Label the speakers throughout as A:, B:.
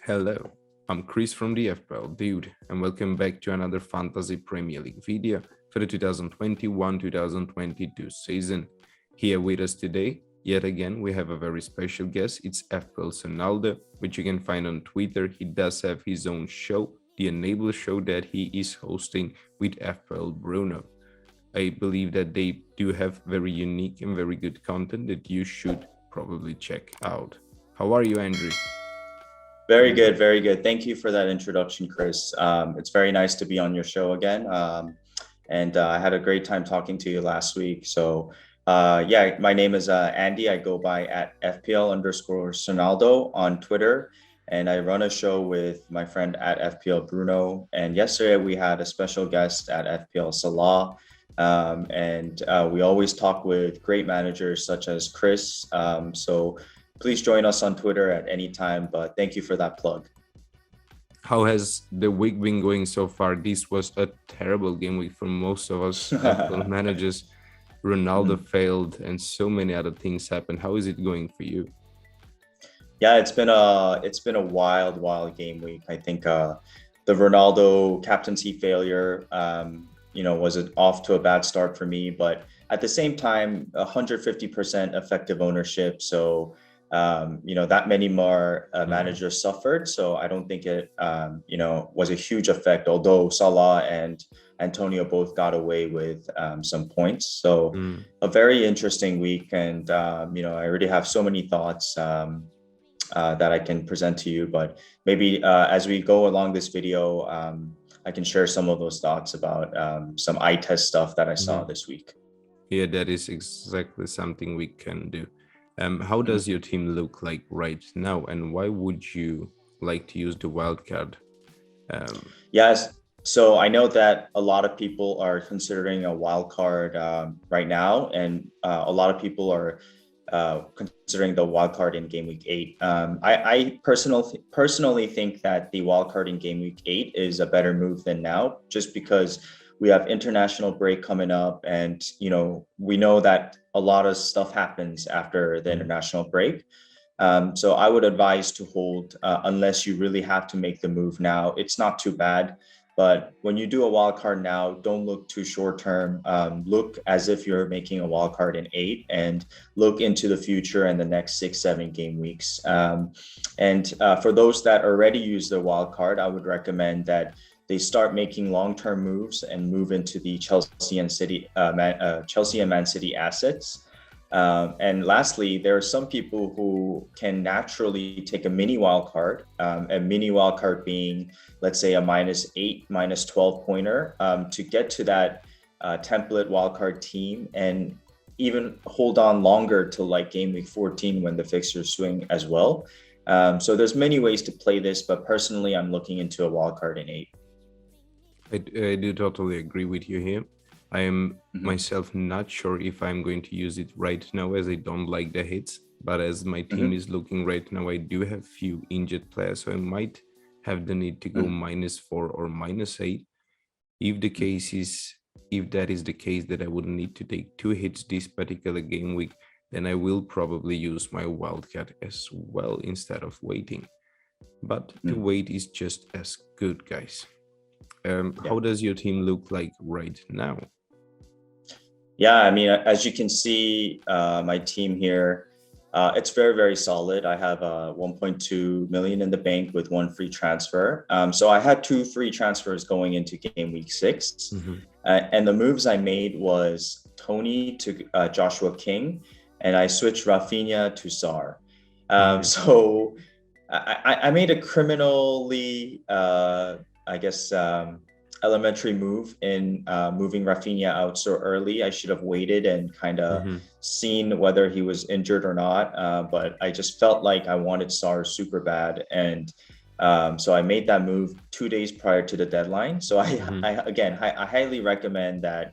A: Hello, I'm Chris from the FPL Dude, and welcome back to another Fantasy Premier League video for the 2021-2022 season. Here with us today, yet again, we have a very special guest. It's FPL Sonaldo, which you can find on Twitter. He does have his own show, the Enable Show, that he is hosting with FPL Bruno. I believe that they do have very unique and very good content that you should probably check out. How are you, Andrew?
B: Very good, very good. Thank you for that introduction, Chris. It's very nice to be on your show again. And I had a great time talking to you last week. So yeah, my name is Andy. I go by at FPL_Sonaldo on Twitter. And I run a show with my friend at FPL Bruno. And yesterday we had a special guest at FPL Salah. And we always talk with great managers such as Chris. So please join us on Twitter at any time, but thank you for that plug.
A: How has the week been going so far? This was a terrible game week for most of us FPL managers. Ronaldo failed and so many other things happened. How is it going for you?
B: Yeah, it's been a wild game week. I think the Ronaldo captaincy failure, was off to a bad start for me, but at the same time, 150% effective ownership. So that many more managers suffered. So I don't think it, was a huge effect, although Salah and Antonio both got away with some points. So a very interesting week. And, I already have so many thoughts that I can present to you, but maybe as we go along this video, I can share some of those thoughts about some eye test stuff that I saw this week.
A: Yeah, that is exactly something we can do. How does your team look like right now, and why would you like to use the wildcard?
B: Yes, so I know that a lot of people are considering a wildcard right now, and a lot of people are considering the wildcard in game week 8. I personally think that the wildcard in game week 8 is a better move than now, just because we have international break coming up, and we know that a lot of stuff happens after the international break. So I would advise to hold unless you really have to make the move now. It's not too bad, but when you do a wild card now, don't look too short term. Look as if you're making a wild card in 8, and look into the future and the next 6-7 game weeks. And for those that already use the wild card, I would recommend that they start making long-term moves and move into the Chelsea and Man City assets. And lastly, there are some people who can naturally take a mini wildcard, a mini wildcard being, let's say, a -8, -12 pointer to get to that template wildcard team, and even hold on longer to like game week 14 when the fixtures swing as well. So there's many ways to play this, but personally, I'm looking into a wildcard in 8.
A: I do totally agree with you here. I am myself not sure if I'm going to use it right now, as I don't like the hits, but as my team is looking right now, I do have few injured players, so I might have the need to go -4 or -8. If that is the case, that I would need to take 2 hits this particular game week, then I will probably use my wildcard as well instead of waiting. But the wait is just as good, guys. How does your team look like right now?
B: Yeah, I mean, as you can see, my team here, it's very solid. I have 1.2 million in the bank with 1 free transfer. So I had 2 free transfers going into game week 6. And the moves I made was Tony to Joshua King, and I switched Rafinha to Sar. So I made a criminally, elementary move in moving Rafinha out so early. I should have waited and kind of seen whether he was injured or not. But I just felt like I wanted Sar super bad. And so I made that move 2 days prior to the deadline. So I highly recommend that,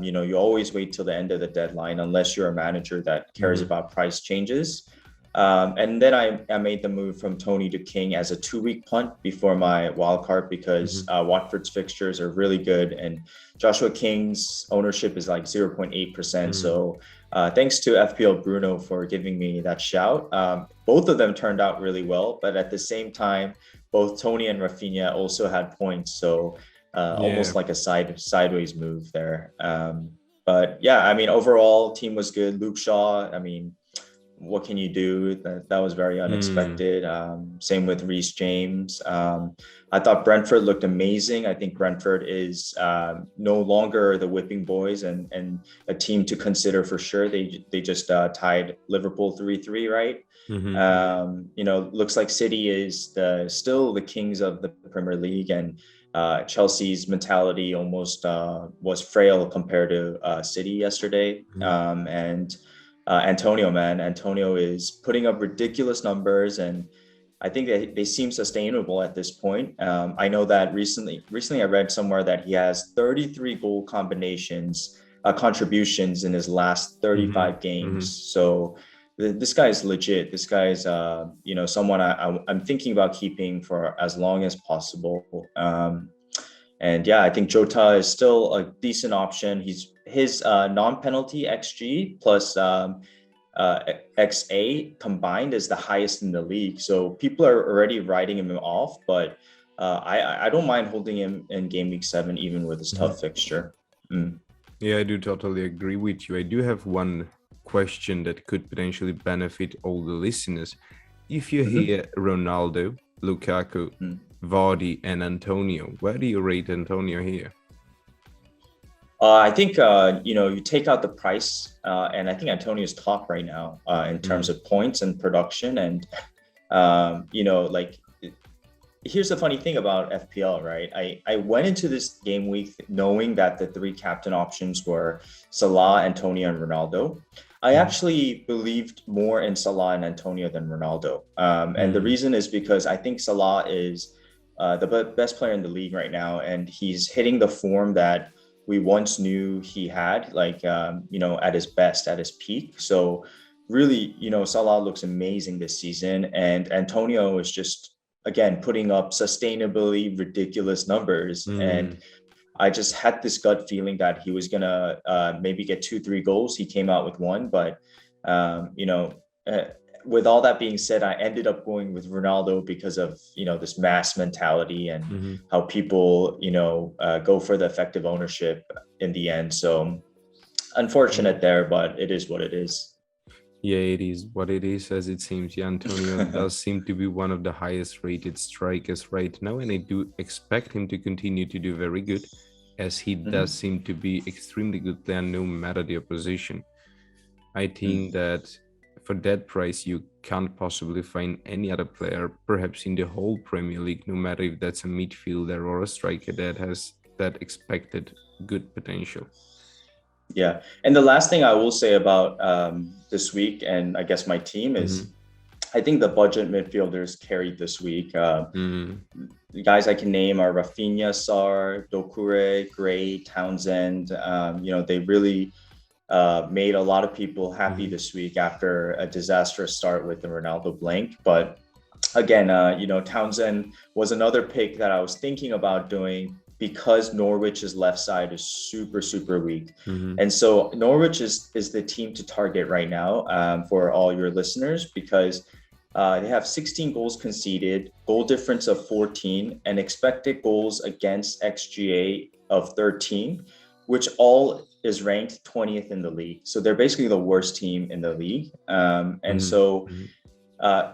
B: you always wait till the end of the deadline, unless you're a manager that cares about price changes. And then I made the move from Tony to King as a 2-week punt before my wild card because Watford's fixtures are really good and Joshua King's ownership is like 0.8%. So thanks to FPL Bruno for giving me that shout. Both of them turned out really well, but at the same time, both Tony and Rafinha also had points. So almost like a sideways move there. But yeah, I mean, overall team was good. Luke Shaw, I mean, what can you do? That was very unexpected. Same with Reece James. I thought Brentford looked amazing. I think Brentford is no longer the whipping boys and a team to consider for sure. They just tied Liverpool 3-3, right? You know, looks like City is still the kings of the Premier League, and Chelsea's mentality almost was frail compared to City yesterday. And Antonio is putting up ridiculous numbers, and I think that they seem sustainable at this point. I know that recently I read somewhere that he has 33 goal contributions in his last 35 games. So this guy is legit. This guy is, you know, someone I'm thinking about keeping for as long as possible. And yeah, I think Jota is still a decent option. His non-penalty XG plus XA combined is the highest in the league. So people are already writing him off, but I don't mind holding him in game week 7, even with his tough fixture.
A: Yeah, I do totally agree with you. I do have one question that could potentially benefit all the listeners. If you hear Ronaldo, Lukaku, Vardy, and Antonio, where do you rate Antonio here?
B: I think, you know, you take out the price, and I think Antonio's top right now in terms of points and production. And, you know, like, here's the funny thing about FPL, right? I went into this game week knowing that the 3 captain options were Salah, Antonio, and Ronaldo. I actually believed more in Salah and Antonio than Ronaldo. And the reason is because I think Salah is the best player in the league right now, and he's hitting the form that we once knew he had, like, you know, at his best, at his peak. So really, you know, Salah looks amazing this season, and Antonio is just, again, putting up sustainably ridiculous numbers. And I just had this gut feeling that he was gonna maybe get 2-3 goals. He came out with 1, but you know, with all that being said, I ended up going with Ronaldo because of, you know, this mass mentality and how people, you know, go for the effective ownership in the end. So unfortunate there, but it is what it is.
A: Yeah, it is what it is, as it seems. Yeah, Antonio does seem to be one of the highest rated strikers right now, and I do expect him to continue to do very good, as he does seem to be extremely good player no matter the opposition. I think that for that price, you can't possibly find any other player, perhaps in the whole Premier League, no matter if that's a midfielder or a striker, that has that expected good potential.
B: Yeah. And the last thing I will say about this week, and I guess my team, is I think the budget midfielders carried this week. The guys I can name are Rafinha, Sarr, Doucouré, Gray, Townsend. You know, they really made a lot of people happy this week after a disastrous start with the Ronaldo blank. But again, you know, Townsend was another pick that I was thinking about doing, because Norwich's left side is super weak. And so Norwich is the team to target right now, for all your listeners, because they have 16 goals conceded, goal difference of 14, and expected goals against XGA of 13, which all is ranked 20th in the league. So they're basically the worst team in the league. And so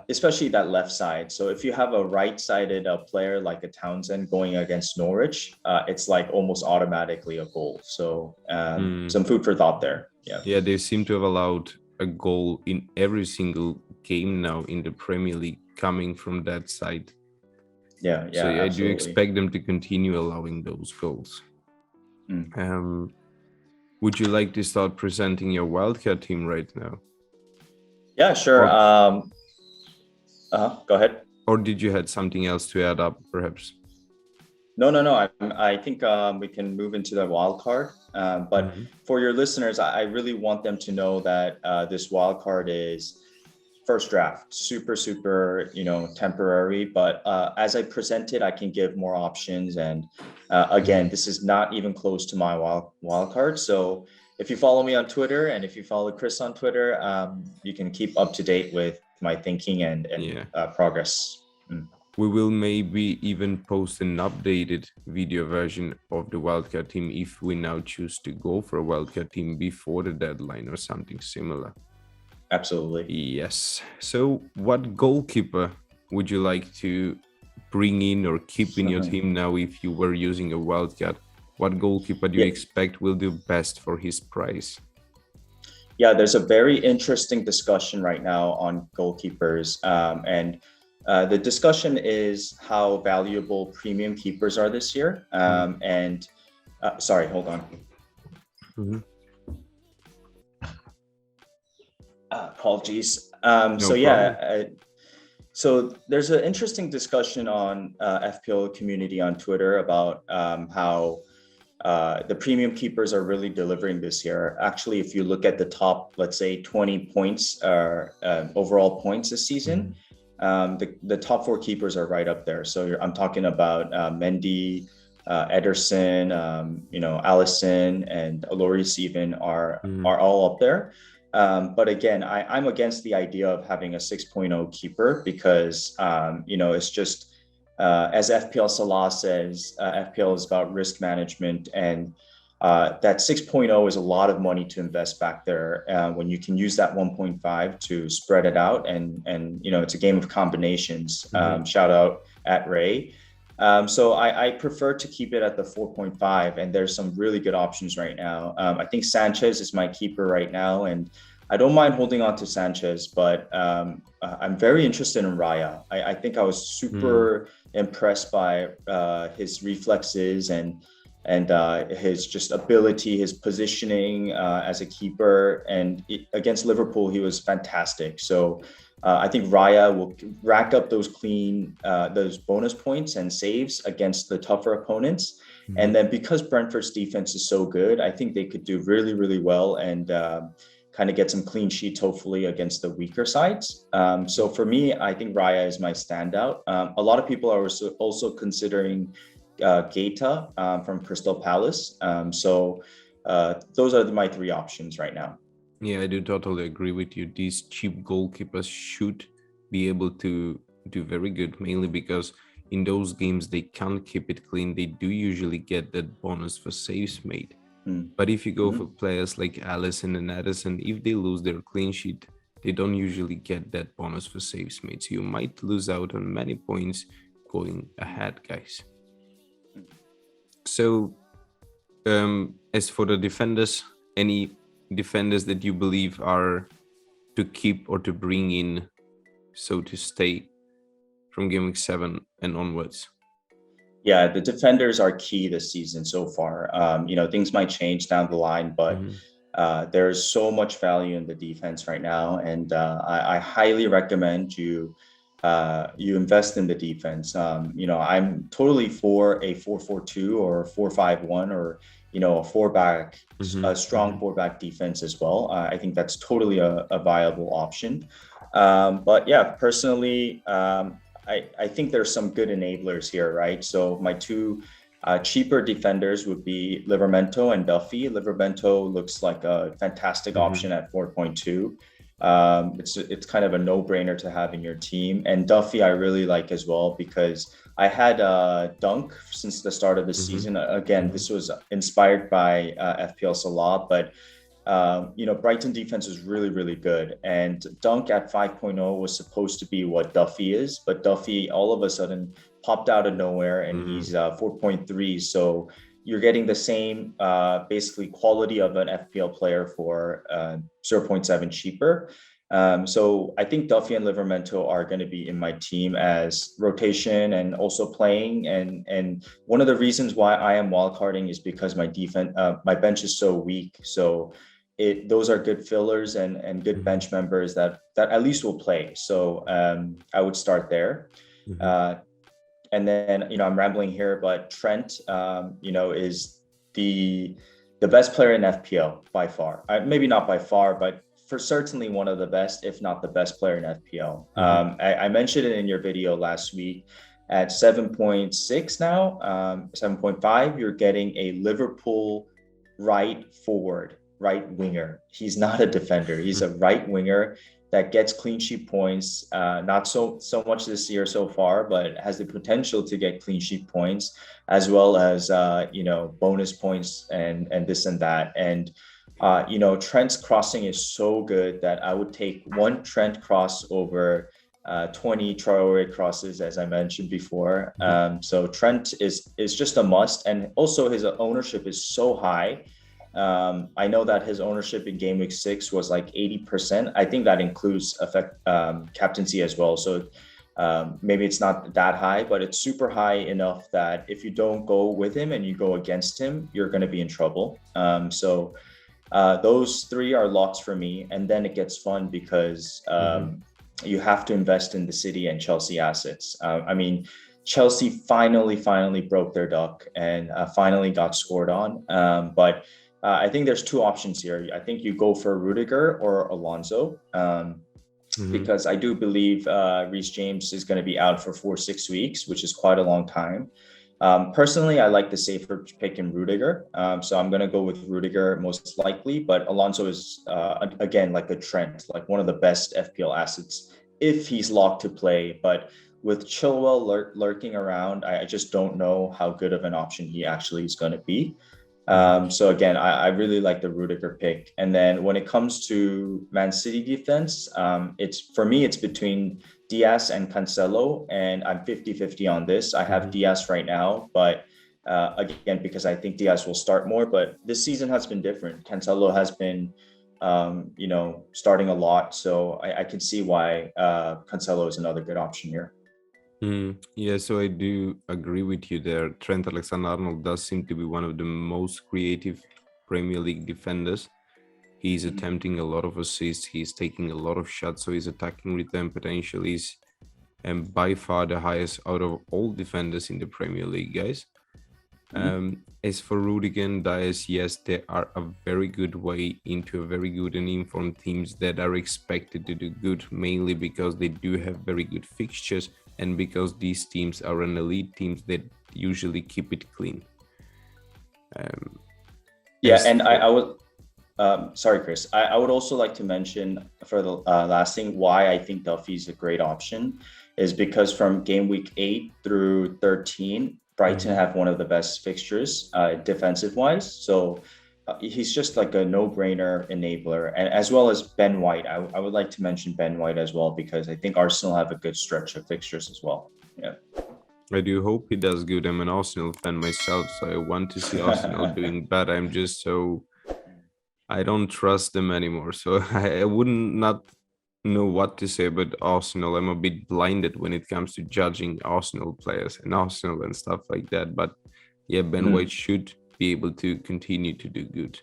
B: especially that left side. So if you have a right-sided player like a Townsend going against Norwich, it's like almost automatically a goal. So some food for thought there.
A: Yeah, they seem to have allowed a goal in every single game now in the Premier League coming from that side.
B: Yeah,
A: so I
B: absolutely.
A: do expect them to continue allowing those goals. Would you like to start presenting your wildcard team right now?
B: Yeah, sure. Go ahead.
A: Or did you have something else to add up, perhaps?
B: No. I think we can move into the wild card. But for your listeners, I really want them to know that this wild card is first draft, super, temporary. But as I presented, I can give more options. And again, this is not even close to my wild card. So if you follow me on Twitter and if you follow Chris on Twitter, you can keep up to date with my thinking and progress.
A: We will maybe even post an updated video version of the wildcard team if we now choose to go for a wildcard team before the deadline or something similar.
B: Absolutely.
A: Yes. So what goalkeeper would you like to bring in or keep in your team now if you were using a wildcard? What goalkeeper do you expect will do best for his price?
B: Yeah, there's a very interesting discussion right now on goalkeepers. And the discussion is how valuable premium keepers are this year. Sorry, hold on. Apologies. So there's an interesting discussion on FPL community on Twitter about how the premium keepers are really delivering this year. Actually, if you look at the top, let's say 20 points overall points this season, the top 4 keepers are right up there. So I'm talking about Mendy, Ederson, Allison, and Aloris even are all up there. But again, I'm against the idea of having a 6.0 keeper because, it's just, as FPL Salah says, FPL is about risk management, and that 6.0 is a lot of money to invest back there when you can use that 1.5 to spread it out. And it's a game of combinations. Shout out at Ray. So I prefer to keep it at the 4.5, and there's some really good options right now. I think Sanchez is my keeper right now, and I don't mind holding on to Sanchez, but I'm very interested in Raya. I think I was super impressed by his reflexes and his just ability, his positioning as a keeper. And against Liverpool, he was fantastic. So I think Raya will rack up those bonus points and saves against the tougher opponents. And then because Brentford's defense is so good, I think they could do really, really well and kind of get some clean sheets, hopefully, against the weaker sides. So for me, I think Raya is my standout. A lot of people are also considering Keita from Crystal Palace. So those are my 3 options right now.
A: Yeah, I do totally agree with you. These cheap goalkeepers should be able to do very good, mainly because in those games they can't keep it clean. They do usually get that bonus for saves made. But if you go for players like Allison and Addison, if they lose their clean sheet, they don't usually get that bonus for saves made. So you might lose out on many points going ahead, guys. So as for the defenders, any defenders that you believe are to keep or to bring in, so to stay from Game Week 7 and onwards?
B: Yeah, the defenders are key this season so far. Things might change down the line, but there's so much value in the defense right now, and I highly recommend you invest in the defense. I'm totally for a 4-4-2 or 4-5-1 or a a strong 4-back defense as well. I think that's totally a viable option. But yeah, personally, I think there's some good enablers here, right? So my 2 cheaper defenders would be Livramento and Duffy. Livramento looks like a fantastic option at 4.2. It's kind of a no-brainer to have in your team. And Duffy I really like as well because I had Dunk since the start of the season. Again, this was inspired by FPL Salah, but Brighton defense is really, really good. And Dunk at 5.0 was supposed to be what Duffy is, but Duffy all of a sudden popped out of nowhere and he's 4.3. So you're getting the same basically quality of an FPL player for 0.7 cheaper. So I think Duffy and Livramento are going to be in my team as rotation and also playing. And one of the reasons why I am wildcarding is because my bench is so weak. So those are good fillers and good bench members that at least will play. So I would start there. And then, I'm rambling here, but Trent, is the best player in FPL by far. Maybe not by far, but for certainly one of the best, if not the best player in FPL. I mentioned it in your video last week. At 7.6 now, 7.5, you're getting a Liverpool right forward, right winger. He's not a defender. He's a right winger that gets clean sheet points. Not so much this year so far, but has the potential to get clean sheet points, as well as bonus points and this and that. And Trent's crossing is so good that I would take one Trent cross over 20 Traore crosses, as I mentioned before. So Trent is just a must, and also his ownership is so high. I know that his ownership in game week 6 was like 80%. I think that includes captaincy as well. So maybe it's not that high, but it's super high enough that if you don't go with him and you go against him, you're going to be in trouble. So those three are locks for me. And then it gets fun because you have to invest in the City and Chelsea assets. Chelsea finally broke their duck and finally got scored on. But I think there's two options here. I think you go for Rudiger or Alonso, because I do believe Reece James is going to be out for 4-6 weeks, which is quite a long time. Personally, I like the safer pick in Rudiger. So I'm going to go with Rudiger most likely, but Alonso is, again, like a Trent, like one of the best FPL assets if he's locked to play. But with Chilwell lurking around, I just don't know how good of an option he actually is going to be. So again, I really like the Rudiger pick. And then when it comes to Man City defense, it's between Diaz and Cancelo, and I'm 50-50 on this. I have Diaz right now, but again, because I think Diaz will start more, but this season has been different. Cancelo has been, starting a lot. So I can see why Cancelo is another good option here.
A: Yeah, so I do agree with you there. Trent Alexander-Arnold does seem to be one of the most creative Premier League defenders. He's attempting a lot of assists, he's taking a lot of shots, so his attacking return potential is by far the highest out of all defenders in the Premier League, guys. As for Rudiger and Diaz, yes, they are a very good way into a very good and informed teams that are expected to do good, mainly because they do have very good fixtures and because these teams are an elite teams that usually keep it clean.
B: I would, sorry, Chris, I would also like to mention for the last thing, why I think Duffy is a great option is because from game week 8 through 13, Brighton have one of the best fixtures defensive wise. So he's just like a no-brainer enabler, and as well as Ben White. I would like to mention Ben White as well, because I think Arsenal have a good stretch of fixtures as well. Yeah,
A: I do hope he does good. I'm an Arsenal fan myself, so I want to see Arsenal doing bad. I don't trust them anymore, so I wouldn't not know what to say about Arsenal. I'm a bit blinded when it comes to judging Arsenal players and Arsenal and stuff like that. But yeah, Ben White should be able to continue to do good.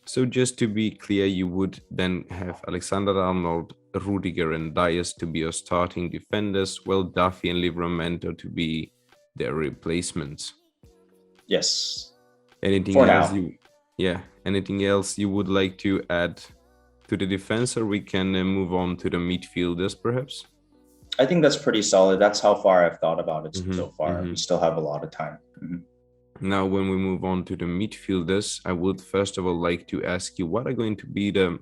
A: So just to be clear, you would then have Alexander-Arnold, Rudiger and Diaz to be your starting defenders, while Duffy and Livramento to be their replacements.
B: Yes.
A: Anything
B: For
A: else
B: now.
A: Anything else you would like to add to the defense, or we can move on to the midfielders perhaps?
B: I think that's pretty solid. That's how far I've thought about it so far. We still have a lot of time.
A: Now, when we move on to the midfielders, I would first of all like to ask you, what are going to be the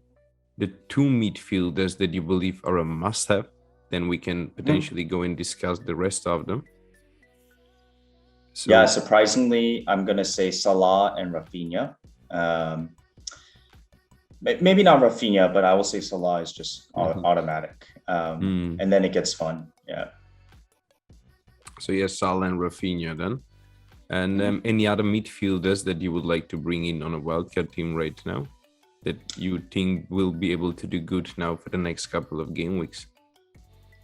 A: two midfielders that you believe are a must-have? Then we can potentially go and discuss the rest of them.
B: So, yeah, surprisingly, I'm going to say Salah and Rafinha. Maybe not Rafinha, but I will say Salah is just automatic. And then it gets fun. Yeah.
A: So yes, Salah and Rafinha then. And any other midfielders that you would like to bring in on a wildcard team right now that you think will be able to do good now for the next couple of game weeks?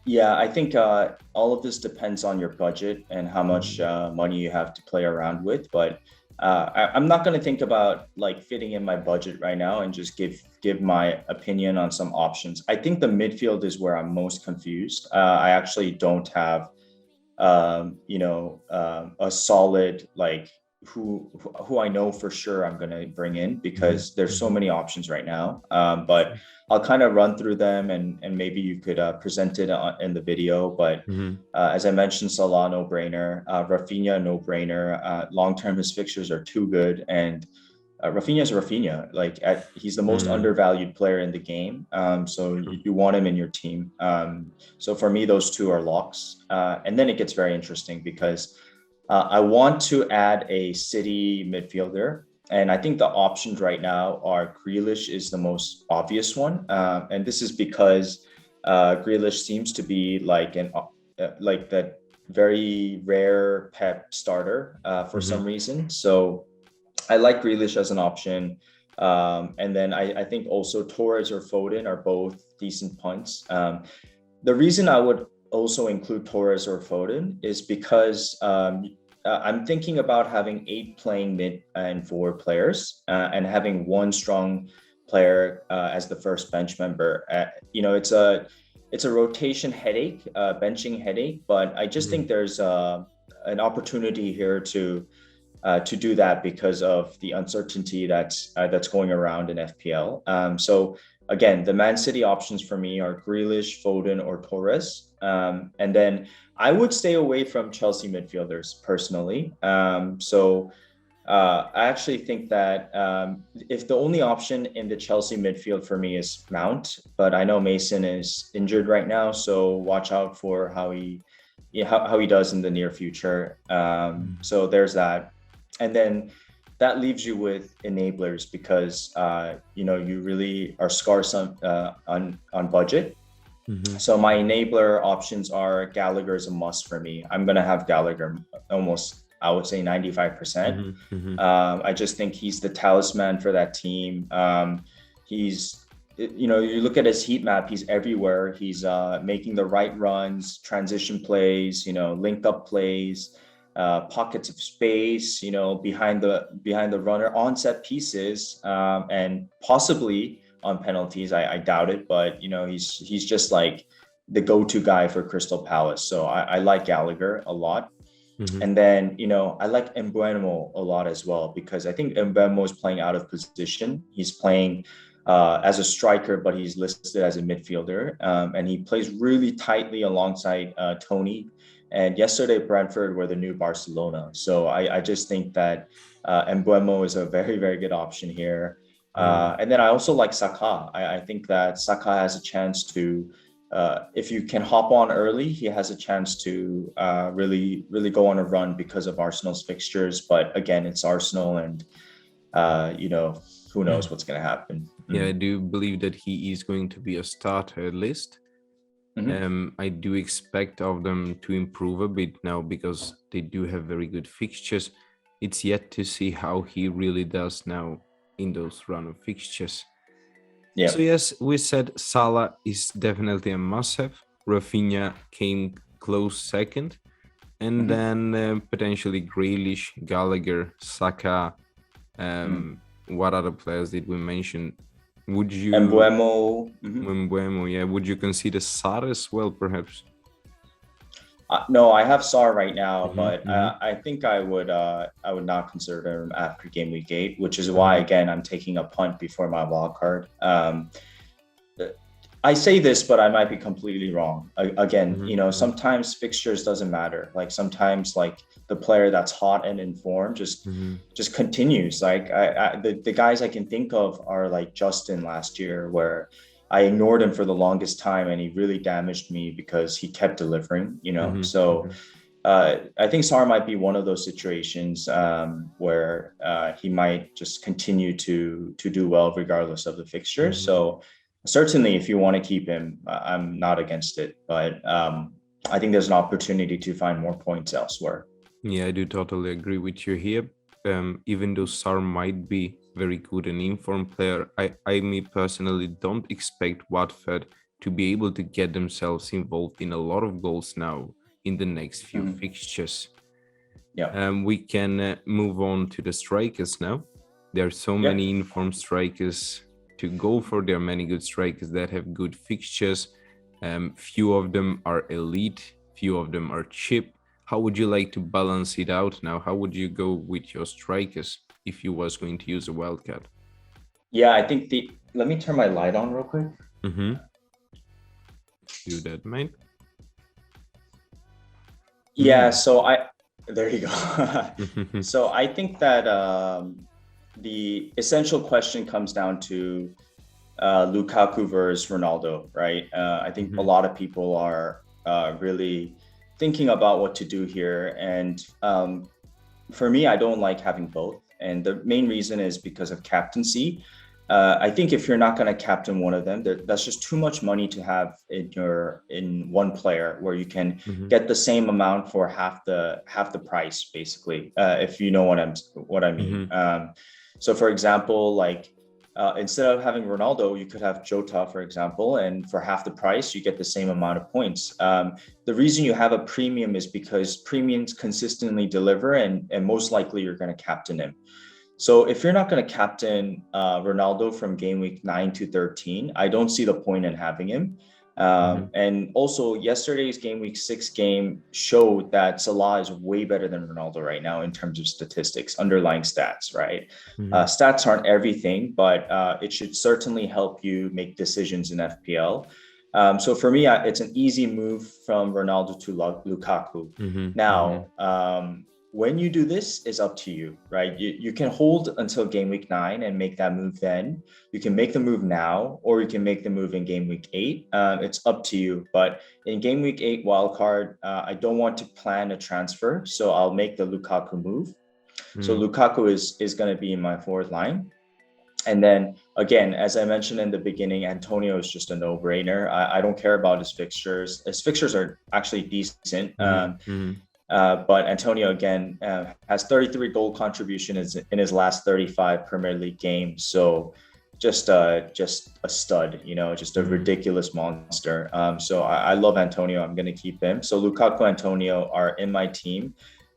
B: Yeah, I think all of this depends on your budget and how much money you have to play around with. But I'm not going to think about like fitting in my budget right now and just give my opinion on some options. I think the midfield is where I'm most confused. I actually don't have a solid like who I know for sure I'm going to bring in, because there's so many options right now. But I'll kind of run through them, and maybe you could present it in the video. But as I mentioned, Salah, no brainer. Rafinha, no brainer. Long term, his fixtures are too good, and Rafinha is Rafinha. Like he's the most undervalued player in the game. So you want him in your team. So for me, those two are locks. And then it gets very interesting, because I want to add a City midfielder. And I think the options right now are Grealish is the most obvious one. And this is because Grealish seems to be like like that very rare Pep starter for some reason. So I like Grealish as an option. And then I think also Torres or Foden are both decent punts. The reason I would also include Torres or Foden is because I'm thinking about having 8 playing mid and forward players and having one strong player as the first bench member. It's a rotation headache, benching headache, but I just think there's an opportunity here to do that because of the uncertainty that's going around in FPL. So again, the Man City options for me are Grealish, Foden, or Torres. And then I would stay away from Chelsea midfielders personally. I actually think that if the only option in the Chelsea midfield for me is Mount, but I know Mason is injured right now, so watch out for how he does in the near future. So there's that. And then that leaves you with enablers, because you really are scarce on budget. So my enabler options are Gallagher is a must for me. I'm gonna have Gallagher almost, I would say 95%. I just think he's the talisman for that team. He's, you look at his heat map, he's everywhere. He's making the right runs, transition plays, linked up plays, pockets of space, behind the runner, on set pieces, and possibly on penalties. I doubt it, but he's just like the go-to guy for Crystal Palace. So I like Gallagher a lot. And then I like Mbeumo a lot as well, because I think Mbeumo is playing out of position. He's playing as a striker, but he's listed as a midfielder, and he plays really tightly alongside Tony. And yesterday, Brentford were the new Barcelona. So I just think that Mbeumo is a very, very good option here. And then I also like Saka. I think that Saka has a chance to, if you can hop on early, he has a chance to really, really go on a run because of Arsenal's fixtures. But again, it's Arsenal, and who knows what's going to happen.
A: Yeah, I do believe that he is going to be a starter list. I do expect of them to improve a bit now, because they do have very good fixtures. It's yet to see how he really does now in those run of fixtures. Yeah. So yes, we said Salah is definitely a must-have. Rafinha came close second, and then potentially Grealish, Gallagher, Saka. What other players did we mention? Would you Mbeumo, yeah. Would you consider Sarr as well, perhaps?
B: No, I have Sarr right now, but I think I would not consider him after game week 8, which is why again I'm taking a punt before my wild card. I say this, but I might be completely wrong. Again, sometimes fixtures doesn't matter. Like sometimes, like the player that's hot and in form just continues. Like the guys I can think of are like Justin last year, where I ignored him for the longest time, and he really damaged me because he kept delivering. So I think Sarr might be one of those situations where he might just continue to do well regardless of the fixture. So certainly, if you want to keep him, I'm not against it, but I think there's an opportunity to find more points elsewhere.
A: Yeah, I do totally agree with you here. Even though Sarr might be very good and informed player, I me personally don't expect Watford to be able to get themselves involved in a lot of goals now in the next few fixtures. Yeah. We can move on to the strikers now. There are so many informed strikers to go for. There are many good strikers that have good fixtures. Few of them are elite, few of them are cheap. how would you like to balance it out now? How would you go with your strikers if you was going to use a wildcard?
B: Yeah, I think let me turn my light on real quick.
A: Do that, mate.
B: Yeah, so there you go. So I think that the essential question comes down to Lukaku versus Ronaldo, right? I think a lot of people are really thinking about what to do here. And for me, I don't like having both. And the main reason is because of captaincy. I think if you're not going to captain one of them, that's just too much money to have in one player, where you can get the same amount for half the price, basically. If you know what I mean. So, for example, like instead of having Ronaldo, you could have Jota, for example, and for half the price, you get the same amount of points. The reason you have a premium is because premiums consistently deliver, and most likely you're going to captain him. So if you're not going to captain Ronaldo from game week 9 to 13, I don't see the point in having him. And also, yesterday's game week 6 game showed that Salah is way better than Ronaldo right now in terms of statistics, underlying stats, right? Stats aren't everything, but it should certainly help you make decisions in FPL. So for me, it's an easy move from Ronaldo to Lukaku. Now, when you do this, is up to you, right? You can hold until game week 9 and make that move then. You can make the move now, or you can make the move in game week 8. It's up to you. But in game week 8 wildcard, I don't want to plan a transfer, so I'll make the Lukaku move. So Lukaku is going to be in my forward line. And then again, as I mentioned in the beginning, Antonio is just a no-brainer. I don't care about his fixtures. His fixtures are actually decent. But Antonio, again, has 33 goal contributions in his last 35 Premier League games. So just a stud, just a ridiculous monster. So I love Antonio. I'm going to keep him. So Lukaku, Antonio are in my team.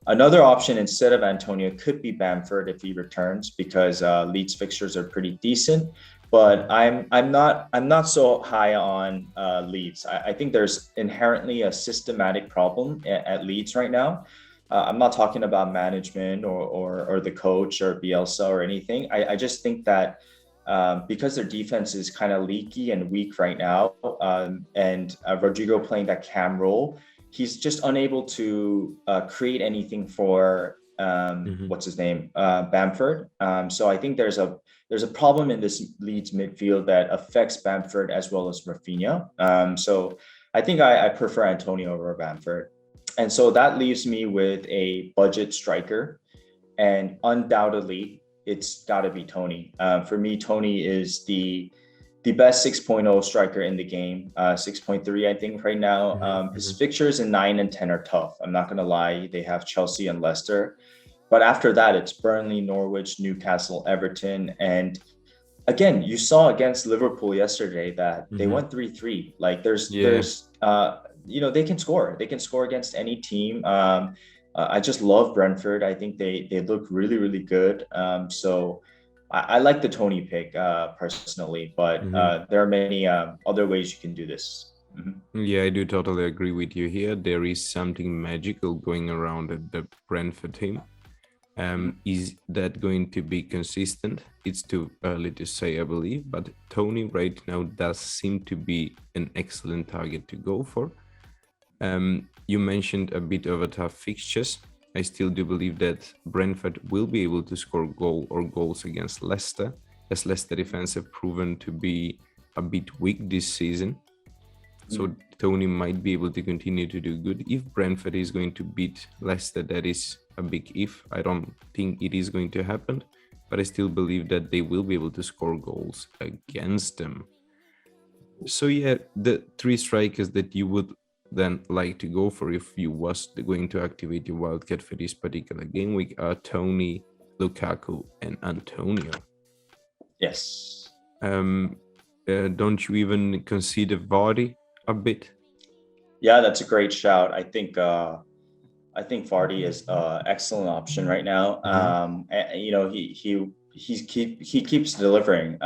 B: Another option instead of Antonio could be Bamford if he returns, because Leeds fixtures are pretty decent. But I'm not so high on Leeds. I think there's inherently a systematic problem at Leeds right now. I'm not talking about management or the coach or Bielsa or anything. I just think that because their defense is kind of leaky and weak right now, and Rodrigo playing that cam role, he's just unable to create anything for what's his name, Bamford. So I think there's a problem in this Leeds midfield that affects Bamford as well as Rafinha. So I think I prefer Antonio over Bamford. And so that leaves me with a budget striker, and undoubtedly it's got to be Tony. For me, Tony is the best 6.0 striker in the game, 6.3, I think right now. His fixtures in 9 and 10 are tough. I'm not going to lie. They have Chelsea and Leicester. But after that, it's Burnley, Norwich, Newcastle, Everton. And again, you saw against Liverpool yesterday that they went 3-3. Like there's they can score. They can score against any team. I just love Brentford. I think they look really, really good. So I like the Tony pick personally, but there are many other ways you can do this.
A: Yeah, I do totally agree with you here. There is something magical going around at the Brentford team. Is that going to be consistent? It's too early to say, I believe, but Tony right now does seem to be an excellent target to go for. You mentioned a bit of a tough fixtures. I still do believe that Brentford will be able to score goals against Leicester, as Leicester defense have proven to be a bit weak this season. So Tony might be able to continue to do good. If Brentford is going to beat Leicester, that is a big if. I don't think it is going to happen, but I still believe that they will be able to score goals against them. So yeah, the 3 strikers that you would then like to go for if you was going to activate your wildcard for this particular game week are Tony, Lukaku, and Antonio.
B: Yes.
A: Don't you even consider Vardy a bit?
B: Yeah, that's a great shout. I think Vardy is an excellent option right now. He keeps delivering.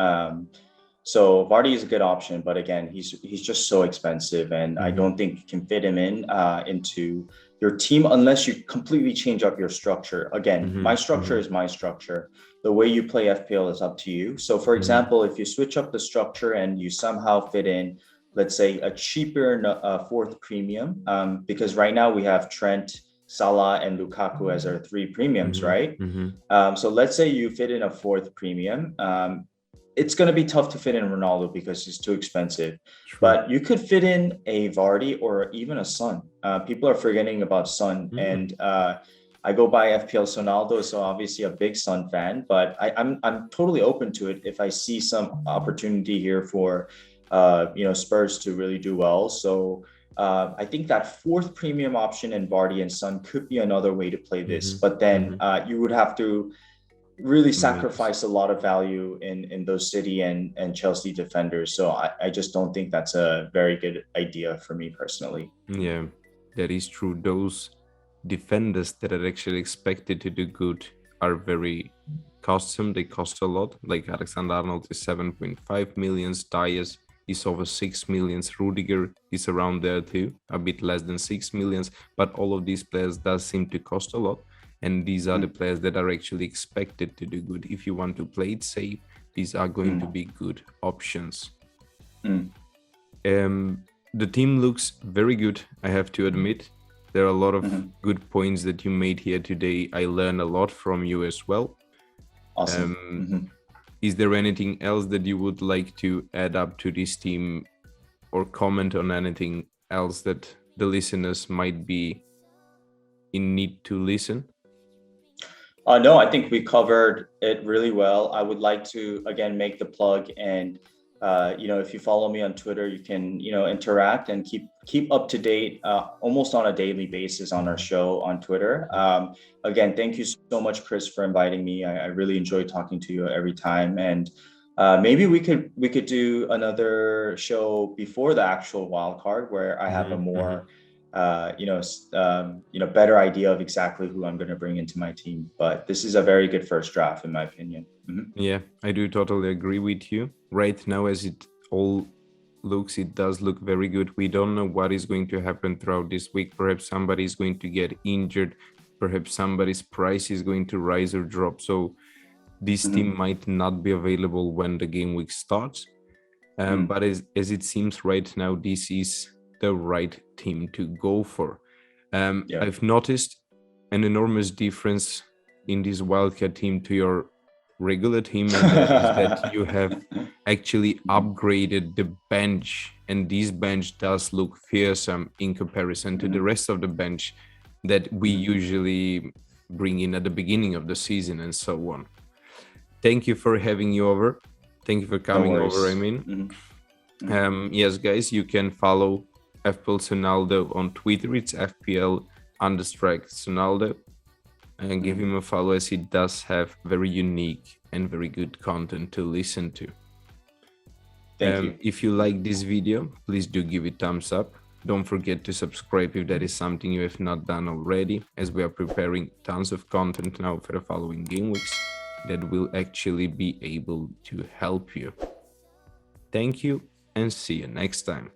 B: So Vardy is a good option, but again, he's just so expensive, and I don't think you can fit him into your team, unless you completely change up your structure. Again, my structure is my structure. The way you play FPL is up to you. So for example, if you switch up the structure and you somehow fit in, let's say, a cheaper fourth premium, because right now we have Trent, Salah, and Lukaku as our three premiums, right? So let's say you fit in a fourth premium. It's going to be tough to fit in Ronaldo because he's too expensive.
A: True.
B: But you could fit in a Vardy or even a Son. People are forgetting about Son. And I go by FPL Sonaldo, so obviously a big Son fan. But I'm totally open to it if I see some opportunity here for Spurs to really do well. So I think that fourth premium option in Vardy and Son could be another way to play this. But then you would have to really sacrifice a lot of value in those City and Chelsea defenders. So I just don't think that's a very good idea for me personally.
A: Yeah, that is true. Those defenders that are actually expected to do good are very costly. They cost a lot. Like Alexander-Arnold is 7.5 million. Dias is over 6 million. Rudiger is around there too, a bit less than 6 million. But all of these players does seem to cost a lot. And these are the players that are actually expected to do good. If you want to play it safe, these are going to be good options. The team looks very good, I have to admit. There are a lot of good points that you made here today. I learned a lot from you as well.
B: Awesome.
A: Is there anything else that you would like to add up to this team or comment on anything else that the listeners might be in need to listen?
B: No, I think we covered it really well. I would like to, again, make the plug and, if you follow me on Twitter, you can, interact and keep up to date almost on a daily basis on our show on Twitter. Again, thank you so much, Chris, for inviting me. I really enjoy talking to you every time. And maybe we could do another show before the actual wild card where I have a more better idea of exactly who I'm going to bring into my team. But this is a very good first draft, in my opinion.
A: Yeah, I do totally agree with you. Right now, as it all looks, it does look very good. We don't know what is going to happen throughout this week. Perhaps somebody is going to get injured. Perhaps somebody's price is going to rise or drop. So this team might not be available when the game week starts. But as it seems right now, this is the right team to go for. I've noticed an enormous difference in this wildcard team to your regular team, and that is that you have actually upgraded the bench, and this bench does look fearsome in comparison to the rest of the bench that we usually bring in at the beginning of the season and so on. Thank you for having you over. Thank you for coming over, I mean. Yes, guys, you can follow FPL Sonaldo on Twitter. It's FPL_Sonaldo. And give him a follow, as he does have very unique and very good content to listen to.
B: Thank you.
A: If you like this video, please do give it thumbs up. Don't forget to subscribe if that is something you have not done already, as we are preparing tons of content now for the following game weeks that will actually be able to help you. Thank you and see you next time.